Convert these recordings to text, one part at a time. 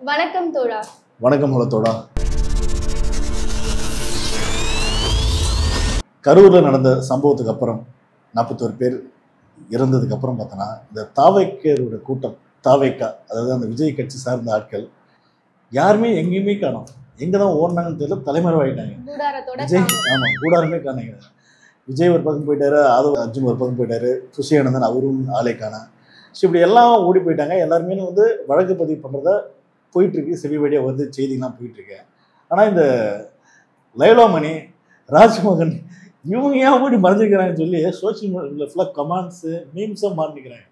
வணக்கம் தோழா. வணக்கம் தோழா. கரூரில் நடந்த சம்பவத்துக்கு அப்புறம் 41 பேர் இறந்ததுக்கு அப்புறம் பார்த்தோன்னா இந்த தாவைக்கரோட கூட்டம் தாவைக்கா, அதாவது அந்த விஜய் கட்சி சார்ந்த ஆட்கள் யாருமே எங்கேயுமே காணோம். எங்கே தான் ஓடினாங்கன்னு தெரியல, தலைமறைவாயிட்டாங்க. விஜய் கூடாரமே காணாங்க. விஜய் ஒரு பக்கம் போயிட்டாரு, ஆதவ் அர்ஜுன் ஒரு பக்கம் போயிட்டாரு, சுஷியானந்தன் அவரும் ஆளை காணா. ஸோ இப்படி எல்லாம் ஓடி போயிட்டாங்க. எல்லாருமே வந்து வழக்கு பதிவு பண்ணுறத போயிட்டுருக்கு, செவி வழியாக வந்து செய்திலாம் போயிட்டுருக்கு. ஆனால் இந்த லைலாமணி, ராஜ்மோகன் இவங்க ஏன் ஓடி மறைஞ்சிருக்கிறாங்கன்னு சொல்லி சோசியல் மீடியாவில் ஃபுல்லாக கமெண்ட்ஸு மீம்ஸாக மாறிக்கிறாங்க.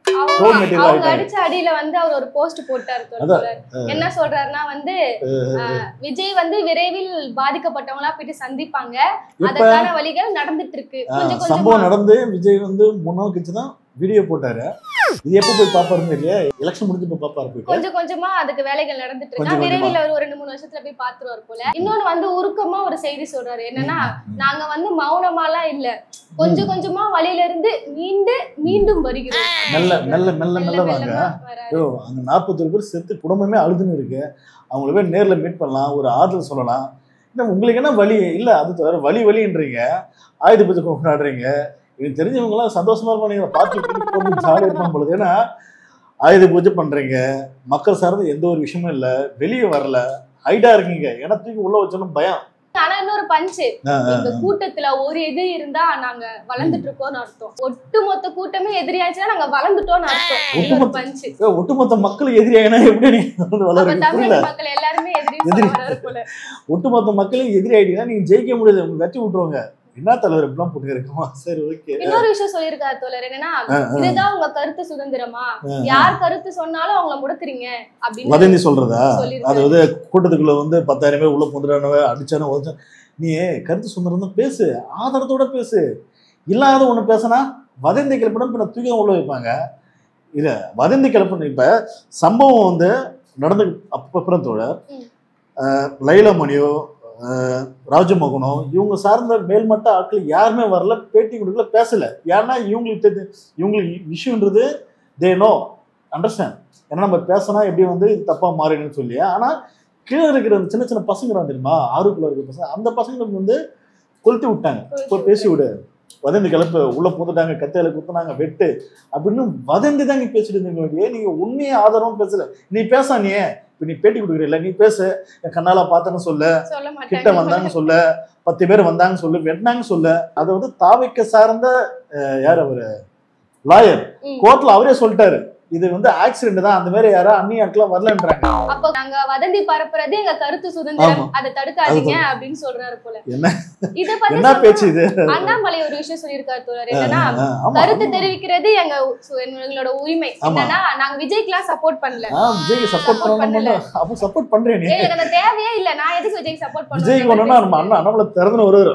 அடிச்ச அடியில வந்து அவர் ஒரு போஸ்ட் போட்டாரு. என்ன சொல்றாருன்னா வந்து விஜய் வந்து விரைவில் பாதிக்கப்பட்டவங்களா போயிட்டு சந்திப்பாங்க, அதற்கான வழிகள் நடந்துட்டு இருக்கு. சம்பவம் நடந்து விஜய் வந்து முன்னாள் கட்சி தான் வீடியோ போட்டாரு. இது எப்ப போய் பாப்பாருன்னு இல்லையா, எலெக்ஷன் முடிஞ்சு போய் பாப்பாரு. கொஞ்சம் கொஞ்சமா அதுக்கு வேலைகள் நடந்துட்டு இருக்கு. விரைவில் அவர் ஒரு 2-3 வருஷத்துல போய் பாத்துருவாரு போல. இன்னொன்னு வந்து உருக்கமா ஒரு செய்தி சொல்றாரு. என்னன்னா, நாங்க வந்து மௌனமாலாம் இல்ல, கொஞ்சம் கொஞ்சமா வழியில இருந்து மீண்டும் வருகிறோம். மெல்ல வாங்க. அங்க 41 பேர் செத்து குடும்பமே அழுதுன்னு இருக்கு. அவங்கள போய் நேர்ல மீட் பண்ணலாம், ஒரு ஆறுதல் சொல்லலாம். இன்னும் உங்களுக்கு என்ன வழி இல்ல, அது வேற வழின்றீங்க, ஆயுத பூஜை கொண்டாடுறீங்க. எனக்கு தெரிஞ்சவங்களாம் சந்தோஷமா இருப்பாங்க, பார்த்து ஜாலியாக இருப்பாங்க பொழுது. ஏன்னா ஆயுத பூஜை பண்றீங்க, மக்கள் சார்ந்து எந்த ஒரு விஷயமும் இல்லை, வெளியே வரல, ஹைடா இருக்கீங்க, இடத்துக்கு உள்ள வச்சோன்னு பயம். ஆனா இன்னொரு பஞ்சு, இந்த கூட்டத்துல ஒரு எதிரி இருந்தா நாங்க வளர்ந்துட்டு இருக்கோம்னு அர்த்தம். ஒட்டுமொத்த கூட்டமே எதிரியாச்சுன்னா நாங்க வளர்ந்துட்டோம்னு அர்த்தம். பஞ்சு ஒட்டுமொத்த மக்கள் எதிரியாயினா எப்படி தமிழக மக்கள் எல்லாருமே எதிரி. ஒட்டுமொத்த மக்களும் எதிரி ஆயிட்டீங்கன்னா நீங்க ஜெயிக்க முடியாது, உங்களுக்கு வெற்றி விட்டுருவாங்க. என்ன தலைவர் இப்படிலாம் போட்டு இருக்குமா? சரி, ஓகே. இன்னொரு விஷயம் சொல்லியிருக்காரு தோழர். என்னன்னா, இதுதான் உங்க கருத்து சுதந்திரமா, யார் கருத்து சொன்னாலும் அவங்கள முடக்குறீங்க அப்படின்னு வதந்தி சொல்றதா? அதாவது கூட்டத்துக்குள்ள வந்து 10,000 பேர் உள்ள புந்துடானவ அடிச்சானோ நீ கருத்து சுதந்திரம் தான் பேசு, ஆதாரத்தோட பேசு. இல்லாத ஒண்ணு பேசினா வதந்தி கிளப்பினா தூக்கி உள்ள வைப்பாங்க. இல்ல வதந்தி கிளப்பணும். இப்ப சம்பவம் வந்து நடந்து அப்புறம் தோழர் லைலாமணியோ ராஜமோகனோ இவங்க சார்ந்த மேல்மட்ட ஆட்கள் யாருமே வரல, பேட்டி கொடுக்கல, பேசல. ஏன்னா இவங்களுக்கு விஷயம்ன்றது தே நோ அண்டர்ஸ்டாண்ட். ஏன்னா நம்ம பேசினா எப்படி வந்து தப்பா மாறிடுன்னு சொல்லி. ஆனா கீழே இருக்கிற சின்ன சின்ன பசங்க தெரியுமா, ஆறுக்குள்ள இருக்கிற பசங்க, அந்த பசங்களுக்கு வந்து கொளுத்தி விட்டாங்க. போய் பேசி விடு, வதந்தி கிளப்பு, உள்ள போட்டுட்டாங்க, கத்தையில குத்துனாங்க, வெட்டு அப்படின்னு வதந்தி தான் நீங்க பேசிட்டு இருந்தீங்க. நீங்க உண்மையே ஆதாரமும் பேசல. நீ பேச, நீ இப்ப நீ பேட்டி கொடுக்குறீல்ல, நீ பேசு. என் கண்ணால பார்த்தேன்னு சொல்லு, கிட்ட வந்தாங்க சொல்லு, 10 பேர் வந்தாங்க சொல்லு, வெட்டினாங்க சொல்லு. அதை வந்து தாவைக்க சார்ந்த யார் அவரு லாயர் கோர்ட்ல அவரே சொல்லிட்டாரு, இது வந்து ஆக்சிடென்ட் தான், அந்த மாதிரி யாரா அந்நிய ஆட்கள் வரலன்றாங்க. அப்ப நாங்க வதந்தி பரப்புறது எங்க கருத்து சுதந்திரம், அதை தடுக்காதீங்க அப்படின்னு சொல்றாரு போல. இத பத்தி என்ன பேச்சு இது? அண்ணாமலை ஒரு விஷயம் சொல்லியிருக்காரு தோழர். என்னன்னா, கருத்து தெரிவிக்கிறது எங்களோட உரிமை. என்னன்னா, நாங்க விஜய்க்குலாம் சப்போர்ட் பண்ணல. விஜய்க்கு சப்போர்ட் பண்ணல. அப்ப சப்போர்ட் பண்றேன் நீ, எனக்கு அந்த தேவையே இல்ல. நான் எதுக்கு விஜய்க்கு சப்போர்ட் பண்ணணும்? விஜய்க்கு ஒண்ணுனா நம்ம அண்ணா அண்ணாமலை திறந்து வருவாரு.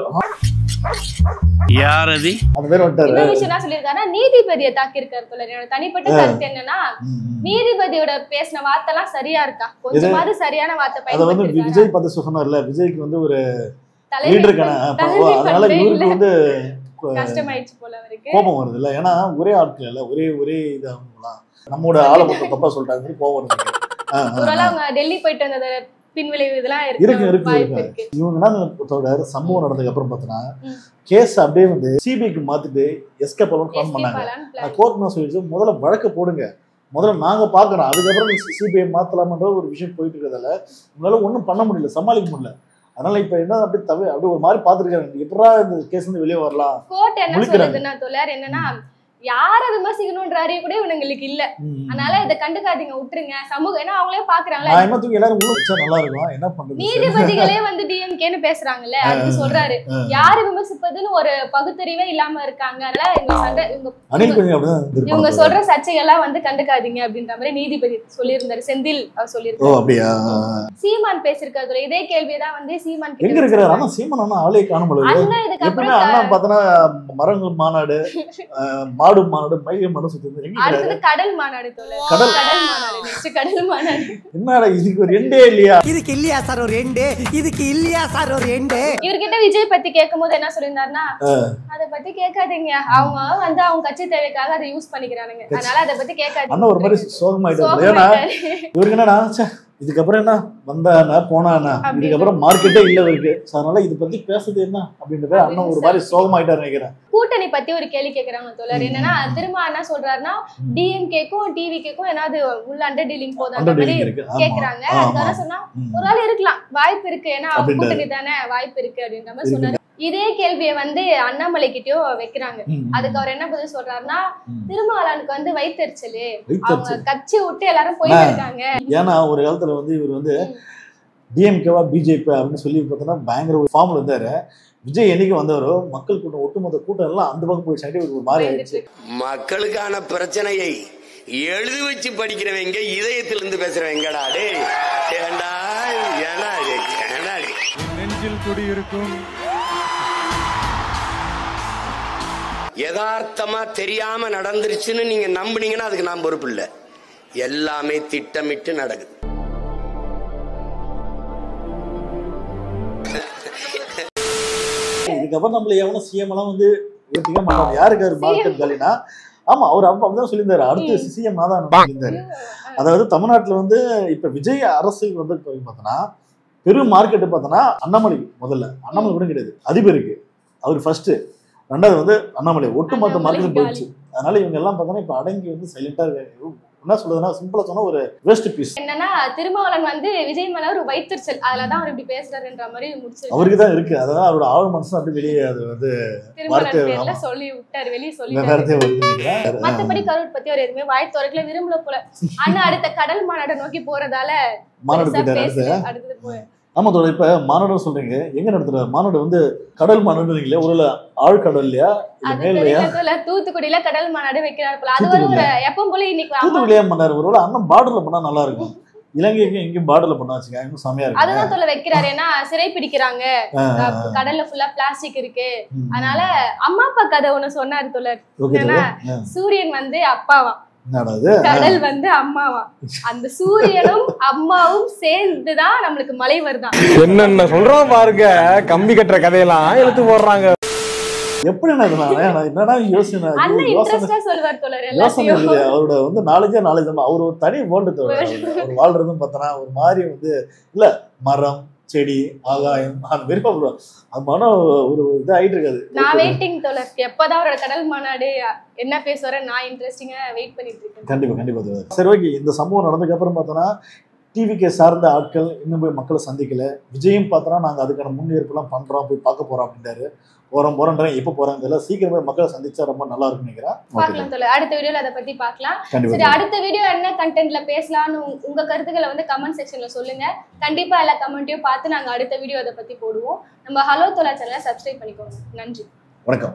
யாரது அந்த பேர் வந்துட்டாரு. என்ன விஷயம் என்ன சொல்லிருக்காருன்னா, நீதிபதியை தாக்கி இருக்காரு தோழர். என்னோட தனிப்பட்ட கருத்து என்னன்னா, நீதிபதியோட பேசின வார்த்தைலாம் சரியா இருக்கா, கொஞ்சமாவது சரியான வார்த்தை பயன்படுத்திருக்காரு. விஜய் பார்த்து சொன்னார்ல, விஜய்க்கு வந்து ஒரு லீடர் கான, அதனால இவருக்கு வந்து கஷ்டமாயிடுச்சு போல, அவருக்கு கோபம் வருது இல்ல. ஏன்னா ஒரே ஆட்கள் இல்ல, ஒரே இதாகலாம் நம்மளோட ஆளை மட்டும் தப்பா சொல்லிட்டாங்க, கோபம் வருது. ஒருவேளை அவங்க டெல்லி போயிட்டு வந்தது பின்விளைவு இதெல்லாம் இருக்கு. இவங்க என்ன சம்பவம் நடந்ததுக்கு அப்புறம் பார்த்தோன்னா கேஸ் அப்படியே வந்து சிபிஐக்கு மாத்திட்டு எஸ்கேப் பண்ணாங்க. கோர்ட் என்ன சொல்லிடுச்சு, முதல்ல வழக்கு போடுங்க, முதல்ல நாங்க பாக்குறோம், அதுக்கப்புறம் நீங்க சிபிஐ மாத்தலாம்ன்ற ஒரு விஷயம் போயிட்டு இருக்கிறதால உங்களால ஒன்றும் பண்ண முடியல, சமாளிக்க முடியல. அதனால இப்ப என்ன அப்படியே ஒரு மாதிரி பாத்துருக்காங்க, எப்படா இந்த கேஸ் வந்து வெளியே வரலாம். கோர்ட் என்ன சொல்லுதுன்னா தோழர், என்னன்னா யார விமர்சிக்கணும்ன்ற அறிவு கூட இவங்களுக்கு இல்ல, அதனால இதை கண்டுக்காதீங்க, விட்டுருங்க. சமூகம் ஏன்னா அவங்களே பாக்குறாங்களே, எல்லாரும் உள்ள வச்சா நல்லா இருக்கும், என்ன பண்றது. நீதிபதிகளே வந்து டிஎம்கேன்னு பேசுறாங்கல்ல, அது சொல்றாரு, யாரு விமர்சிப்பதுன்னு ஒரு பகுத்தறிவே இல்லாம இருக்காங்க. அதனால இவங்க சொல்ற சர்ச்சைகள்லாம் வந்து கண்டுக்காதீங்க அப்படின்ற மாதிரி நீதிபதி சொல்லியிருந்தாரு. செந்தில் அவர் சொல்லியிருக்காரு. சீமான் பேசிருக்காரு. இதே கேள்விதான் வந்து சீமான் எங்க இருக்கிறாரு. ஆனா சீமான் ஆளே காண எப்பவுமே அண்ணா பார்த்தனா மரங்கள் மாநாடு, மாடு மாநாடு, மயில மாநாடு சுத்தி. அடுத்தது கடல் மாநாடு தோழர். கடல் மாநாடு, நெக்ஸ்ட் கடல் மாநாடு. என்னடா இதுக்கு ஒரு எண்டே இல்லையா? இதுக்கு இல்லையா சார் ஒரு எண்டே? இதுக்கு இல்லையா சார் ஒரு எண்டே? இவர்கிட்ட விஜய் பத்தி கேட்கும்போது என்ன சொல்லியிருந்தாருன்னா, அதை பத்தி கேட்காதீங்க, அவங்க வந்து அவங்க கட்சி தேவைக்காக அதை யூஸ் பண்ணிக்கிறானுங்க, அதனால அதை பத்தி கேட்காதீங்க. அண்ணா ஒரு மாதிரி சோகமாயிட்டாரு. ஏன்னா இவருக்கு என்னடா இதுக்கப்புறம் என்ன வந்தானா போனானா இதுக்கப்புறம் மார்க்கெட்டே இல்ல இருக்கு. அதனால இதை பத்தி பேசுறது என்ன அப்படின்ற அண்ணன் ஒரு மாதிரி சோகமாயிட்டாரு நினைக்கிறேன். கூட்டணி பத்தி ஒரு கேள்வி கேக்குறாங்க தோழர். என்னன்னா திரும்ப என்ன சொல்றாருன்னா டிஎம்கேக்கும் டிவிகேக்கும் ஏதாவது உள்ள அண்டர் டீலிங் போதும் கேக்குறாங்க. அதுக்காக சொன்னா ஒரு ஆள் இருக்கலாம், வாய்ப்பு இருக்கு, ஏன்னா அவங்க கூட்டணி தானே, வாய்ப்பு இருக்கு அப்படின்ற மாதிரி சொன்னாரு. இதே கேள்வியை வந்து அண்ணாமலை கிட்டயும் வைக்கிறாங்க. அதுக்கு அவர் என்ன பதில் சொல்றாருன்னா, திருமாவளவனுக்கு வந்து வயிற்றுச்சலு, அவங்க கட்சி விட்டு எல்லாரும் போயிட்டு இருக்காங்க. ஏன்னா ஒரு காலத்துல வந்து இவர் வந்து டிஎம்கேவா பிஜேபி அப்படின்னு சொல்லி பார்த்தோன்னா பயங்கர ஒரு ஃபார்ம்ல இருந்தாரு. விஜய் என்னைக்கு வந்தவரோ மக்கள் கூட்டம் ஒட்டுமொத்த கூட்டம் எல்லாம் அந்த பக்கம் போய் சண்டி ஒரு மாதிரி ஆயிடுச்சு. மக்களுக்கான பிரச்சனையை எழுதி வச்சு படிக்கிறவங்க இதயத்திலிருந்து பேசுறவங்கடா. நெஞ்சில் குடியிருக்கும் யதார்த்தமா தெரியாம நடந்துருச்சுன்னு நீங்க நம்புனீங்கன்னா அதுக்கு நான் பொறுப்பு இல்லை. எல்லாமே திட்டமிட்டு நடக்குது. இதுக்கப்புறம் நம்மள எவனும் சிஎம் எல்லாம் வந்து ஏற்றிக்க மாட்டாங்க. யாருக்காரு மார்க்கெட் காலினா, ஆமா அவர் அப்ப அப்படிதான் சொல்லியிருந்தாரு, அடுத்து சிஎம் தான் சொல்லியிருந்தாரு. அதாவது தமிழ்நாட்டுல வந்து இப்ப விஜய் அரசுக்கு வந்து பார்த்தோன்னா பெரும் மார்க்கெட்டு பார்த்தோன்னா அண்ணாமலை. முதல்ல அண்ணாமலை கூட கிடையாது, அதிபருக்கு அவர் ஃபர்ஸ்ட். ரெண்டாவது வந்து அண்ணாமலை ஒட்டுமொத்த மார்க்கெட் போயிடுச்சு. அதனால இவங்க எல்லாம் பார்த்தோன்னா இப்ப அடங்கி வந்து சைலண்டா இருக்காங்க. என்ன சொல்றதுன்னா சிம்பிளா சொன்னா ஒரு வேஸ்ட் பீஸ். என்னன்னா திருமாவளவன் வந்து விஜய் மேல ஒரு வயிற்றுச்சல், அதுலதான் அவர் இப்படி பேசுறாருன்ற மாதிரி முடிச்சு அவருக்கு தான் இருக்கு. அதான் அவரோட ஆழ் மனசு அப்படி வெளியே அது வந்து திருமாவளவன் சொல்லி விட்டாரு, வெளியே சொல்லி. மத்தபடி கரூர் பத்தி அவர் எதுவுமே வாய் திறக்கல, விரும்பல போல. ஆனா அடுத்த கடல் மாநாட்டை நோக்கி போறதால அடுத்தது போய். ஆமா தோட, இப்ப மாநாடு சொல்றீங்க, எங்க நடத்துறாரு மாநாடு? வந்து கடல் மாநாடுங்களே, ஒரு ஆழ்கடல்லையா இல்லையா? தூத்துக்குடியில கடல் மாநாடு வைக்கிறாரு போல. அது ஒரு எப்பவும் போல இன்னைக்கு தூத்துக்குடியா பண்ணாரு. ஒருவேளை அண்ணன் பார்டர்ல பண்ணா நல்லா இருக்கும். இலங்கைக்கு எங்கேயும் பார்டர்ல பண்ணா வச்சுக்க இன்னும் செமையா இருக்கு. அதுதான் சொல்ல வைக்கிறாரு. ஏன்னா சிறை பிடிக்கிறாங்க, கடல்ல ஃபுல்லா பிளாஸ்டிக் இருக்கு. அதனால அம்மா அப்பா கதை ஒண்ணு சொன்னாரு தோழர். சூரியன் வந்து அப்பாவா, கடல் வந்து அம்மாவா, அந்த சூரியனும் அம்மாவும் சேர்ந்துதான் நம்மளுக்கு மழை வருதான். என்னென்ன சொல்றோம் பாருங்க, கம்பி கட்டுற கதையெல்லாம் எடுத்து போடுறாங்க. எப்படி என்னன்னா யோசனை அவரோட வந்து நாலேஜ் அவர் ஒரு தனி வேர்ல்டு அவர் வாழ்றதுன்னு பார்த்தோன்னா ஒரு மாதிரி வந்து இல்ல மரம் செடி ஆகாயம் அந்த மாதிரி அது மனம் ஒரு இது ஆயிட்டு இருக்காது. நான் வெயிட்டிங் தோழர், எப்பதான் அவரோட கடல் மாநாடு என்ன பேசுவார நான் இன்ட்ரெஸ்டிங்கா வெயிட் பண்ணிட்டு இருக்கேன். கண்டிப்பா கண்டிப்பா. சரி ஓகே, இந்த சம்பவம் நடந்ததுக்கு அப்புறம் பார்த்தோன்னா டிவிக்கு சார்ந்த ஆட்கள் இன்னும் போய் மக்களை சந்திக்கல. விஜயும் பார்த்தோன்னா நாங்க அதுக்கான முன்னேற்பெல்லாம் பண்றோம், போய் பார்க்க போறோம் அப்படின்றாரு. போறேன் எப்ப போறாங்க தெரியல. சீக்கிரமே மக்களை சந்திச்சா ரொம்ப நல்லா இருக்கும்னு நினைக்கிறேன். பார்க்கலாம் தோழர், அடுத்த வீடியோல அதை பத்தி பார்க்கலாம். சரி, அடுத்த வீடியோ என்ன கண்டென்ட்ல பேசலாம்னு உங்க கருத்துக்களை வந்து கமெண்ட் செக்ஷன்ல சொல்லுங்க. கண்டிப்பா எல்லா கமெண்ட்டையும் பார்த்து நாங்க அடுத்த வீடியோ அதை பத்தி போடுவோம். நம்ம ஹலோ தோழர் சேனலை சப்ஸ்கிரைப் பண்ணிக்கோங்க. நன்றி, வணக்கம்.